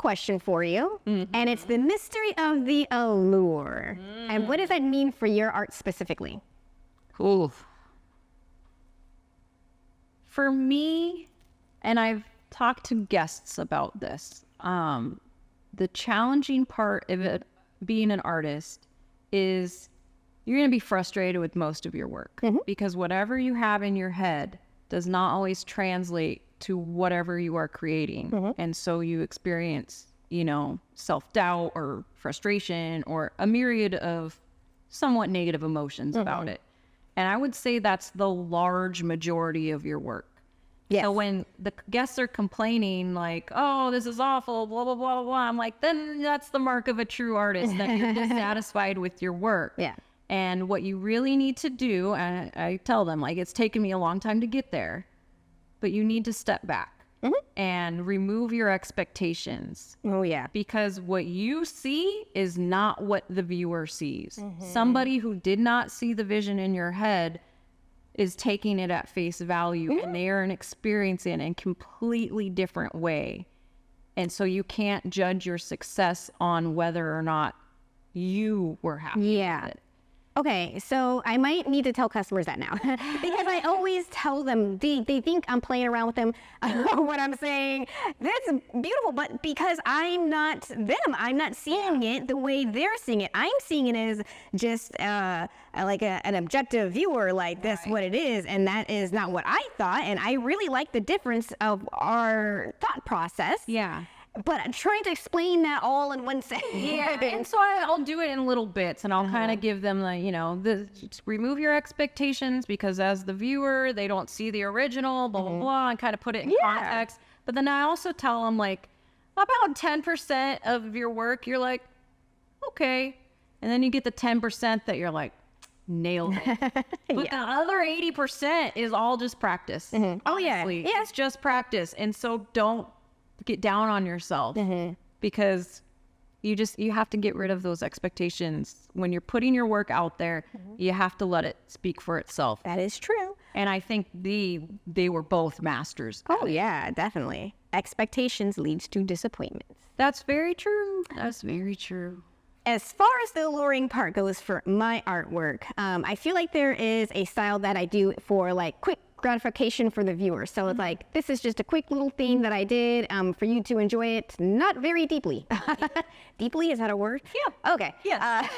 question for you, and it's the mystery of the allure. And what does that mean for your art specifically? Cool. For me, and I've talked to guests about this, the challenging part of it, being an artist, is you're going to be frustrated with most of your work because whatever you have in your head does not always translate to whatever you are creating. And so you experience, self-doubt or frustration or a myriad of somewhat negative emotions about it. And I would say that's the large majority of your work. Yes. So when the guests are complaining like, oh, this is awful, blah, blah, blah, blah, I'm like, then that's the mark of a true artist, that you're dissatisfied with your work. Yeah. And what you really need to do, and I tell them, like, it's taken me a long time to get there, but you need to step back and remove your expectations. Oh, yeah. Because what you see is not what the viewer sees. Somebody who did not see the vision in your head is taking it at face value, and they are experiencing it in a completely different way. And so you can't judge your success on whether or not you were happy with it. Okay, so I might need to tell customers that now because I always tell them, they think I'm playing around with them, what I'm saying. That's beautiful, but because I'm not them, I'm not seeing it the way they're seeing it. I'm seeing it as just like an objective viewer, like that's what it is, and that is not what I thought, and I really like the difference of our thought process. Yeah. But I'm trying to explain that all in one sentence. Yeah, and so I'll do it in little bits, and I'll kind of give them just remove your expectations, because as the viewer, they don't see the original, blah, blah, blah, and kind of put it in context. But then I also tell them, like, about 10% of your work, you're like, okay. And then you get the 10% that you're like, nailed it. But the other 80% is all just practice. Oh, yeah. It's just practice. And so don't get down on yourself because you have to get rid of those expectations. When you're putting your work out there, you have to let it speak for itself. That is true. And I think they were both masters. Oh yeah, definitely. Expectations leads to disappointments. That's very true. That's very true. As far as the alluring part goes for my artwork, I feel like there is a style that I do for like quick gratification for the viewer. So it's like, this is just a quick little thing that I did for you to enjoy it, not very deeply. Deeply, is that a word? Yeah. Okay. Yes.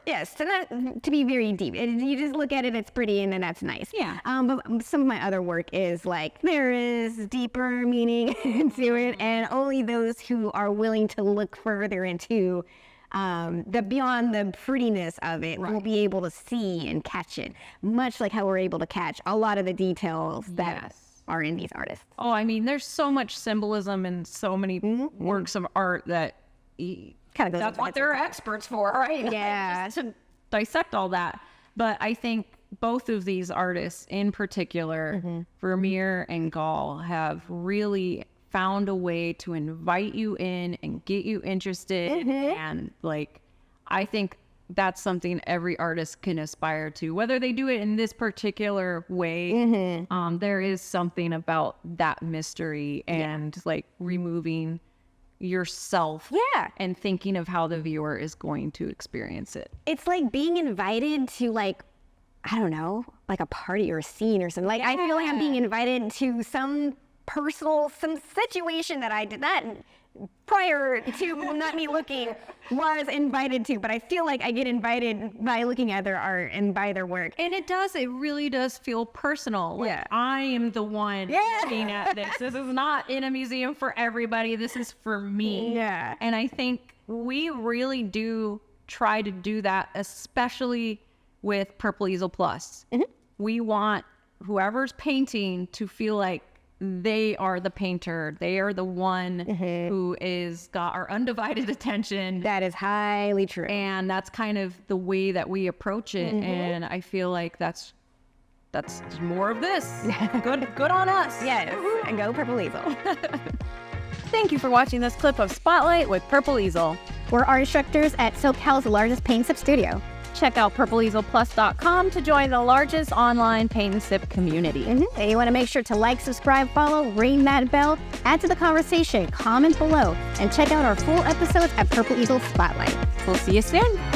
Yes, to be very deep. You just look at it, it's pretty, and then that's nice. Yeah. But some of my other work is like, there is deeper meaning to it, and only those who are willing to look further into the beyond the prettiness of it will be able to see and catch it, much like how we're able to catch a lot of the details that are in these artists. Oh, I mean, there's so much symbolism in so many works of art that kind of that's what they're experts for, right? Yeah. To dissect all that. But I think both of these artists in particular, Vermeer and Gall, have really found a way to invite you in and get you interested. And like, I think that's something every artist can aspire to, whether they do it in this particular way. There is something about that mystery and like removing yourself and thinking of how the viewer is going to experience it. It's like being invited to, like, I don't know, like a party or a scene or something. Like, I feel like I'm being invited to some situation that I did not prior to not me looking was invited to, but I feel like I get invited by looking at their art and by their work. And it really does feel personal. Like, I am the one looking at this. This is not in a museum for everybody. This is for me. Yeah. And I think we really do try to do that, especially with Purple Easel Plus. We want whoever's painting to feel like they are the painter. They are the one who is got our undivided attention. That is highly true. And that's kind of the way that we approach it. And I feel like that's more of this. Good on us. Yes. And go Purple Easel. Thank you for watching this clip of Spotlight with Purple Easel. We're art instructors at SoCal's largest paint sub studio. check out purpleeaselplus.com to join the largest online paint and sip community. And you want to make sure to like, subscribe, follow, ring that bell, add to the conversation, comment below, and check out our full episodes at Purple Easel Spotlight. We'll see you soon.